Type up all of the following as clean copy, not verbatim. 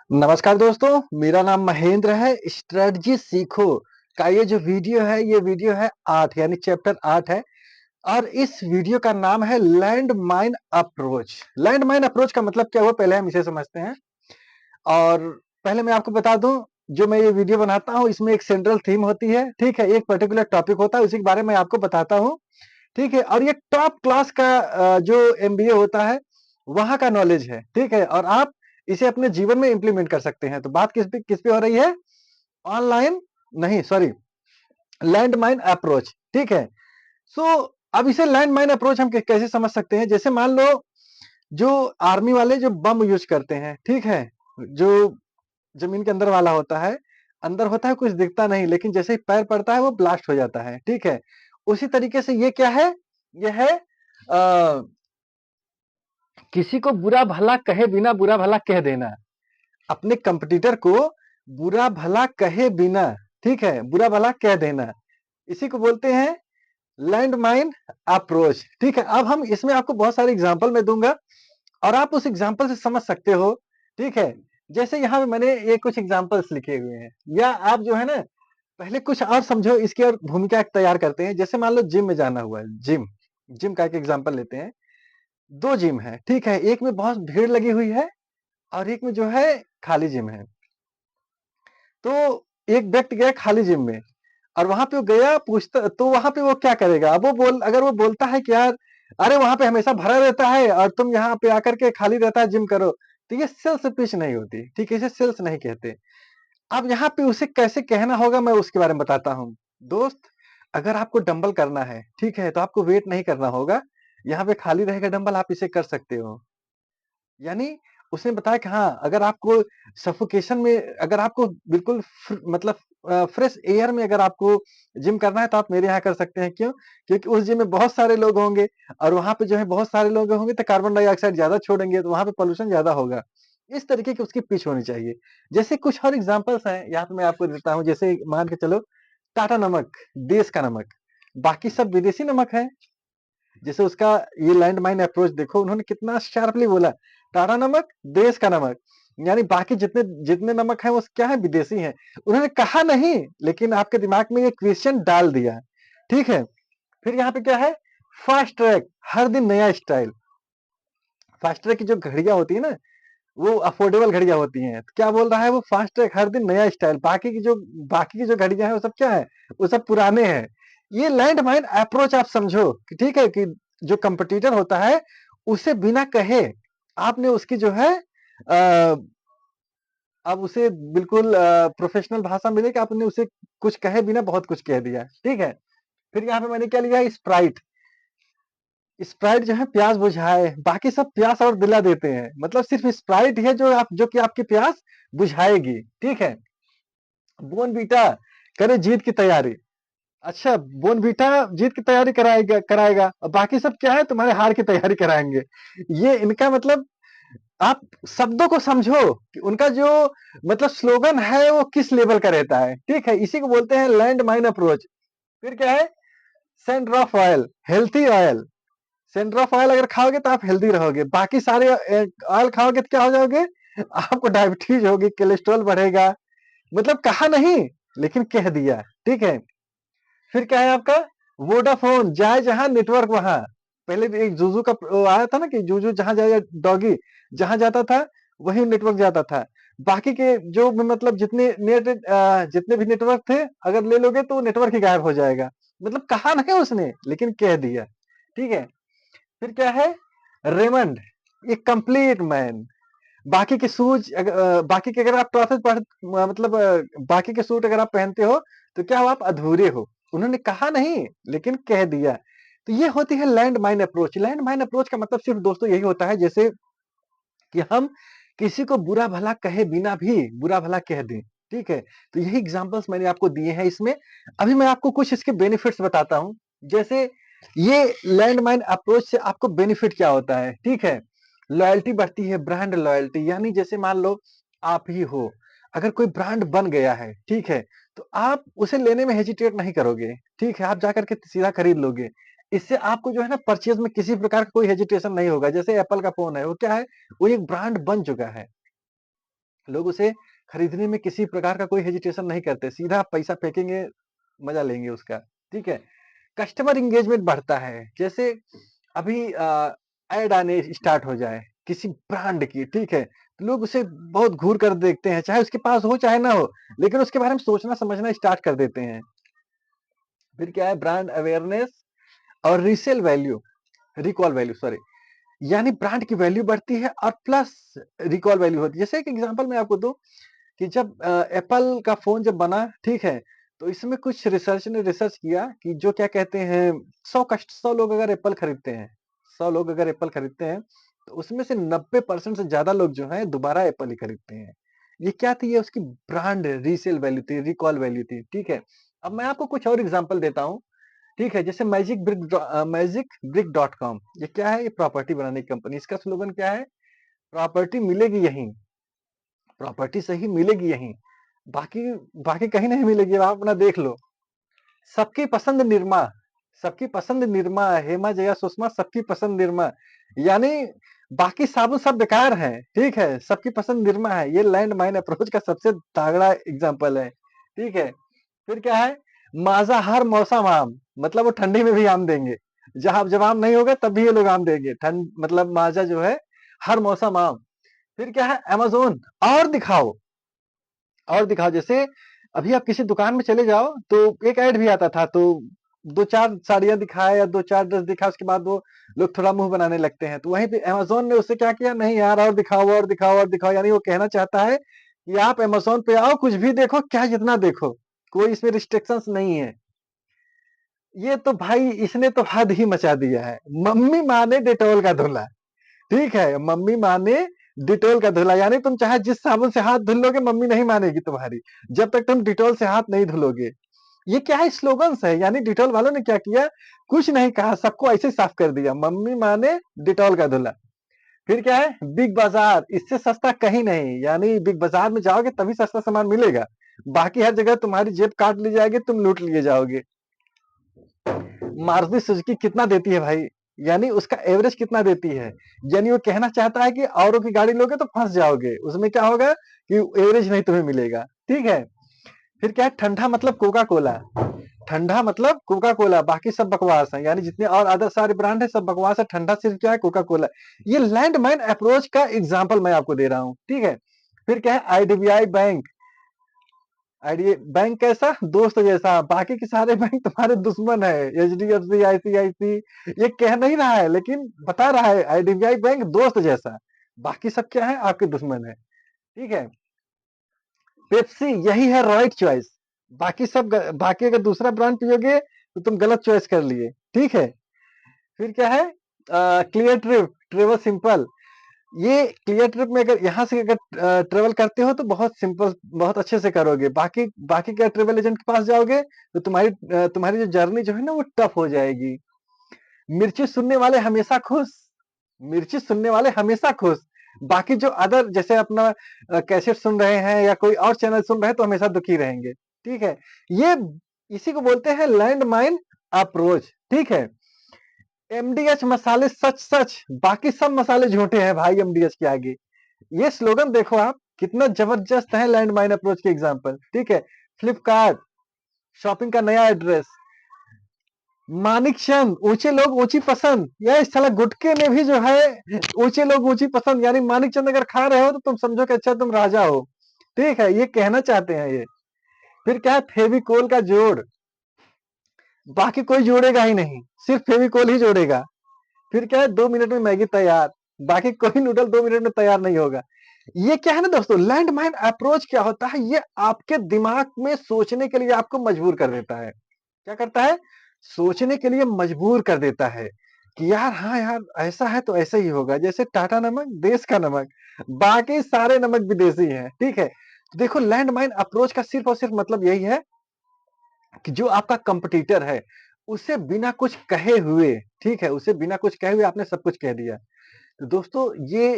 नमस्कार दोस्तों, मेरा नाम महेंद्र है। स्ट्रेटजी सीखो का ये जो वीडियो है, ये वीडियो है 8 यानी चैप्टर 8 है और इस वीडियो का नाम है land mine approach. Land mine approach का मतलब क्या हुआ पहले हम इसे समझते हैं और पहले मैं आपको बता दूं जो मैं ये वीडियो बनाता हूं इसमें एक सेंट्रल थीम होती है, ठीक है? एक पर्टिकुलर टॉपिक होता है, उसी के बारे में आपको बताता हूं, ठीक है? और ये टॉप क्लास का जो एमबीए होता है, वहाँ का नॉलेज है, ठीक है? और आप इसे अपने जीवन में इम्प्लीमेंट कर सकते हैं। तो बात किस पे हो रही है? ऑनलाइन नहीं सॉरी लैंड माइन अप्रोच, ठीक है? सो अब इसे लैंड माइन अप्रोच हम कैसे समझ सकते हैं? जैसे मान लो जो आर्मी वाले जो बम यूज़ करते हैं, ठीक है? जो ज़मीन के अंदर वाला होता है, अंदर होता है कुछ दिखता नहीं लेकिन जैसे ही पैर पड़ता है वो ब्लास्ट हो जाता है, ठीक है? उसी तरीके से ये क्या है? ये है अ, किसी को बुरा भला कहे बिना बुरा भला कह देना। अपने कंपटीटर को बुरा भला कहे बिना, ठीक है? बुरा भला कह देना। इसी को बोलते हैं लैंड माइन अप्रोच, ठीक है? अब हम इसमें आपको बहुत सारे एग्जांपल मैं दूँगा और आप उस एग्जांपल से समझ सकते हो, ठीक है? जैसे यहाँ पे मैंने ये कुछ एग्जांपल्स लिखे हुए हैं या आप जो है ना पहले कुछ और समझो इसकी और भूमिका तैयार करते हैं। जैसे मान लो जिम में जाना हुआ है, जिम का एक एग्जांपल लेते हैं। 2 जिम है, ठीक है? एक में बहुत भीड़ लगी हुई है और एक में जो है खाली जिम है। तो एक व्यक्ति गया खाली जिम में और वहां पे वो गया पूछता तो वहां पे वो क्या करेगा? अब वो बोल अगर वो बोलता है कि यार अरे वहां पे हमेशा भरा रहता है और तुम यहाँ पे आकर के खाली रहता है जिम करो, तो ये सेल्स पिच नहीं होती, ठीक है? इसे सेल्स नहीं कहते। अब यहाँ पे उसे कैसे कहना होगा मैं उसके बारे में बताता हूँ। दोस्त, अगर आपको डंबल करना है, ठीक है? तो आपको वेट नहीं करना होगा। यहाँ पे खाली रहेगा डंबल, आप इसे कर सकते हो। यानी उसने बताया कि हाँ, अगर आपको सफोकेशन में अगर आपको बिल्कुल मतलब फ्रेश एयर में अगर आपको जिम करना है तो आप मेरे यहाँ कर सकते हैं। क्यों? क्योंकि उस जिम में बहुत सारे लोग होंगे और वहाँ पे जो है बहुत सारे लोग होंगे तो कार्बन डाइऑक्साइड ज़्यादा छोड़ेंगे तो वहाँ पे पॉल्यूशन ज़्यादा होगा। इस तरीके की उसकी पिच होनी चाहिए। जैसे कुछ और एग्ज़ाम्पल्स हैं, यहाँ पे मैं आपको देता हूँ। जैसे मान के चलो टाटा नमक, देश का नमक, बाकी सब विदेशी नमक है। जैसे उसका ये लैंडमाइन अप्रोच देखो उन्होंने कितना शार्पली बोला, टाटा नमक देश का नमक, यानी बाकी जितने जितने नमक है वो क्या है विदेशी हैं। उन्होंने कहा नहीं लेकिन आपके दिमाग में ये क्वेश्चन डाल दिया, ठीक है? फिर यहाँ पे क्या है? फास्ट ट्रैक, हर दिन नया स्टाइल। फास्ट ट्रैक की जो घड़ियां होती है ना वो अफोर्डेबल घड़ियां होती हैं। तो क्या बोल रहा है वो? फास्ट ट्रैक हर दिन नया स्टाइल। बाकी की जो घड़ियां हैं वो सब क्या है? वो सब पुराने हैं। ये लैंड माइन अप्रोच आप समझो कि ठीक है कि जो कंपटीटर होता है उसे बिना कहे आपने उसकी जो है अ, अब उसे बिल्कुल प्रोफेशनल भाषा में लेके आपने उसे कुछ कहे बिना बहुत कुछ कह दिया, ठीक है? फिर यहाँ पे मैंने क्या लिया? स्प्राइट। स्प्राइट जो है प्यास बुझाए, बाकी सब प्यास और दिला देते हैं। मतलब सिर्फ स्प्राइट है जो कि आपकी प्यास बुझाएगी, ठीक है? बोर्नवीटा करे जीत की तैयारी। अच्छा, बोर्नवीटा जीत की तैयारी कराएगा कराएगा और बाकी सब क्या है? तुम्हारे हार की तैयारी कराएंगे। ये इनका मतलब आप शब्दों को समझो कि उनका जो मतलब स्लोगन है वो किस लेवल का रहता है, ठीक है? इसी को बोलते हैं लैंड माइन अप्रोच। फिर क्या है? Centre of oil, healthy oil. Centre of oil अगर खाओगे तो आप हेल्दी रहोगे। बाकी सारे ऑयल खाओगे तो क्या हो जाओगे? आपको डायबिटीज होगी, कोलेस्ट्रॉल बढ़ेगा। मतलब कहा नहीं लेकिन कह दिया, ठीक है? फिर क्या है आपका? वोडाफोन, जाए जहां नेटवर्क वहां। पहले भी एक जूजू का आया था ना कि जूजू जहां जाए डॉगी जहां जाता था वही नेटवर्क जाता था। बाकी के जो भी मतलब जितने भी नेटवर्क थे अगर ले लोगे तो नेटवर्क ही गायब हो जाएगा। मतलब कहा नहीं उसने लेकिन कह दिया, ठीक है? फिर क्या है? रेमंड, ये कंप्लीट मैन। बाकी के अगर आप ट्रॉफी मतलब बाकी के सूट अगर आप पहनते हो तो क्या हो? आप अधूरे हो। उन्होंने कहा नहीं लेकिन कह दिया। तो ये होती है land mine approach. Land mine approach का मतलब सिर्फ दोस्तों यही होता है जैसे कि हम किसी को बुरा भला कहे बिना भी बुरा भला कह दें, ठीक है? तो यही एग्जांपल्स मैंने आपको दिए हैं इसमें। अभी मैं आपको कुछ इसके बेनिफिट्स बताता हूँ। जैसे ये लैंड माइन अप्रोच से आपको बेनिफिट क्या होता है, ठीक है? लॉयल्टी बढ़ती है, ब्रांड लॉयल्टी। यानी जैसे मान लो आप ही हो, अगर कोई ब्रांड बन गया है, ठीक है? तो आप उसे लेने में हेजिटेट नहीं करोगे, ठीक है? आप जाकर के सीधा खरीद लोगे। इससे आपको जो है ना परचेज़ में किसी प्रकार का कोई हेजिटेशन नहीं होगा। जैसे एप्पल का फ़ोन है, वो क्या है? वो एक ब्रांड बन चुका है। लोग उसे खरीदने में किसी प्रकार का कोई हेजिटेशन नहीं करते, सीधा पैसा फेंकेंगे, मजा लेंगे उसका, ठीक है? कस्टमर एंगेजमेंट बढ़ता है, जैसे अभी ऐड आने स्टार्ट हो जाए किसी ब्रांड की, ठीक है? तो लोग उसे बहुत घूर कर देखते हैं, चाहे उसके पास हो चाहे ना हो, लेकिन उसके बारे में सोचना समझना स्टार्ट कर देते हैं। फिर क्या है, ब्रांड अवेयरनेस और resale value, recall value sorry, यानी ब्रांड की वैल्यू बढ़ती है और प्लस रिकॉल वैल्यू होती है। जैसे एक एग्जांपल मैं आपको दूं कि जब एप्पल का फोन जब बना, ठीक है, तो इसमें कुछ रिसर्च ने रिसर्च किया कि जो क्या कहते हैं, 100 लोग अगर एप्पल खरीदते हैं, 100 लोग अगर एप्पल खरीदते हैं, तो उसमें से 90% से ज्यादा लोग जो हैं दोबारा एप्पल ही खरीदते हैं। ये क्या थी, ये उसकी ब्रांड रीसेल वैल्यू थी, रिकॉल वैल्यू थी, ठीक है। अब मैं आपको कुछ और एग्जांपल देता हूँ, ठीक है, जैसे मैजिक ब्रिक डॉट कॉम, ये क्या है, ये प्रॉपर्टी बनाने की कंपनी, इसका स्लोगन क्या है, प्रॉपर्टी मिलेगी यहीं, प्रॉपर्टी सही मिलेगी यहीं, बाकी बाकी कहीं नहीं मिलेगी, आप अपना देख लो। सबकी पसंद निरमा, सबकी पसंद निरमा, हेमा जया सुषमा सबकी पसंद निरमा, यानी बाकी साबुन सब बेकार है, ठीक है, सबकी पसंद निरमा है। ये लैंड माइन अप्रोच का सबसे तगड़ा एग्जांपल है, ठीक है। फिर क्या है, माजा हर मौसम आम, मतलब वो ठंडी में भी आम देंगे, जहां जब आम नहीं होगा तब भी ये लोग आम देंगे, ठंड मतलब माजा जो है हर मौसम आम। फिर क्या है, अमेज़न और दिखाओ, और दिखाओ, जैसे अभी आप किसी दुकान में चले जाओ तो एक ऐड भी आता था, तो 2-4 साड़ियाँ दिखाए या 2-4 ड्रेस दिखाए, उसके बाद वो लोग थोड़ा मुँह बनाने लगते हैं। तो वहीं पे अमेज़न ने उससे क्या किया, नहीं यार और दिखाओ और दिखाओ और दिखाओ, यानी वो कहना चाहता है कि आप अमेज़न पे आओ, कुछ भी देखो, क्या जितना देखो, कोई इसमें रिस्ट्रिक्शंस नहीं है। ये तो भाई इसने तो हद ही मचा दिया है। मम्मी माँ ने डेटॉल का धुला, ठीक है, मम्मी माने डिटोल का धुला, यानी तुम चाहे जिस साबुन से हाथ धुल लोगे मम्मी नहीं मानेगी तुम्हारी, जब तक तुम डिटोल से हाथ नहीं धुलोगे। ये क्या है, स्लोगन्स है, यानी डिटोल वालों ने क्या किया, कुछ नहीं कहा, सबको ऐसे ही साफ कर दिया, मम्मी माने डिटोल का धुला। फिर क्या है, बिग बाजार, इससे सस्ता कहीं नहीं, यानी बिग बाजार में जाओगे तभी सस्ता सामान मिलेगा, बाकी हर जगह तुम्हारी जेब काट ली जाएगी, तुम लूट लिए जाओगे। मारुति सुजुकी कितना देती है भाई, यानी उसका एवरेज कितना देती है, यानी वो कहना चाहता है कि औरों की गाड़ी लोगे तो फंस जाओगे, उसमें क्या होगा कि एवरेज नहीं तुम्हें मिलेगा, ठीक है। फिर क्या है, ठंडा मतलब कोका कोला, ठंडा मतलब कोका कोला, बाकी सब बकवास है, यानी जितने और अदर सारे ब्रांड है सब बकवास है, ठंडा सिर्फ क्या है, कोका कोला। ये लैंड माइन अप्रोच का एग्जाम्पल मैं आपको दे रहा हूँ, ठीक है। फिर क्या है, आईडीबीआई बैंक, आईडी बैंक कैसा, दोस्त जैसा, बाकी के सारे बैंक तुम्हारे दुश्मन है, एचडीएफसी आईसीआईसी, ये कह नहीं रहा है लेकिन बता रहा है, आईडीबीआई बैंक दोस्त जैसा, बाकी सब क्या है, आपके दुश्मन है, ठीक है। पेप्सी यही है राइट चॉइस, बाकी सब बाकी अगर दूसरा ब्रांड पियोगे तो तुम गलत चॉइस कर लिए, ठीक है। फिर क्या है, क्लियर ट्रिप, ट्रेवल सिंपल, ये क्लियर ट्रिप में अगर यहाँ से अगर ट्रेवल करते हो तो बहुत सिंपल, बहुत अच्छे से करोगे, बाकी बाकी क्या ट्रेवल एजेंट के पास जाओगे तो तुम्हारी जो जर्नी जो है ना वो टफ हो जाएगी। मिर्ची सुनने वाले हमेशा खुश, मिर्ची सुनने वाले हमेशा खुश, बाकी जो अदर जैसे अपना कैसेट सुन रहे हैं या कोई और चैनल सुन रहे हैं तो हमेशा दुखी रहेंगे, ठीक है। ये इसी को बोलते हैं लैंड माइन अप्रोच, ठीक है। एमडीएच मसाले सच सच, बाकी सब मसाले झूठे हैं भाई एमडीएच के आगे। ये स्लोगन देखो आप, कितना जबरदस्त है लैंड माइन अप्रोच के एग्जाम्पल, ठीक है। फ्लिपकार्ट, शॉपिंग का नया एड्रेस, मानिक चंद, ऊंचे लोग ऊंची पसंद, या इस साला गुटके में भी जो है ऊंचे लोग ऊंची पसंद, यानी मानिक चंद अगर खा रहे हो तो तुम समझो कि अच्छा तुम राजा हो, ठीक है, ये कहना चाहते हैं ये। फिर क्या है, फेविकोल का जोड़, बाकी कोई जोड़ेगा ही नहीं, सिर्फ फेविकोल ही जोड़ेगा। फिर क्या है, 2 मिनट में मैगी तैयार, बाकी कोई नूडल 2 मिनट में तैयार नहीं होगा। ये क्या है ना दोस्तों, लैंड माइन अप्रोच क्या होता है, ये आपके दिमाग में सोचने के लिए आपको मजबूर कर देता है, क्या करता है, सोचने के लिए मजबूर कर देता है कि यार हाँ यार ऐसा है तो ऐसा ही होगा, जैसे टाटा नमक देश का नमक, बाकी सारे नमक विदेशी हैं, ठीक है। तो देखो लैंड माइन अप्रोच का सिर्फ और सिर्फ मतलब यही है कि जो आपका कंपटीटर है उसे बिना कुछ कहे हुए, ठीक है, उसे बिना कुछ कहे हुए आपने सब कुछ कह दिया। तो दोस्तों ये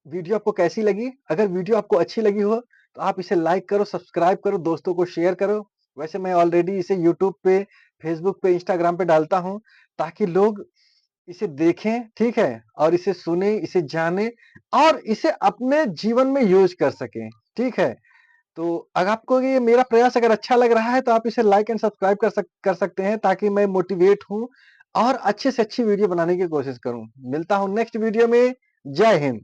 वीडियो आपको कैसी लगी, अगर वीडियो आपको अच्छी लगी हो तो आप इसे लाइक करो, सब्सक्राइब करो, दोस्तों को शेयर करो। वैसे मैं ऑलरेडी इसे यूट्यूब पे, फेसबुक पे, इंस्टाग्राम पे डालता हूँ ताकि लोग इसे देखें, ठीक है? और इसे सुनें, इसे जानें और इसे अपने जीवन में यूज़ कर सकें, ठीक है? तो अगर आपको ये मेरा प्रयास अगर अच्छा लग रहा है तो आप इसे लाइक एंड सब्सक्राइब कर सकते हैं ताकि मैं मोटिवेट हूँ और अच्छे से अच्छी वीडियो बनाने की कोशिश करूँ। मिलता हूँ नेक्स्ट वीडियो में। जय हिंद।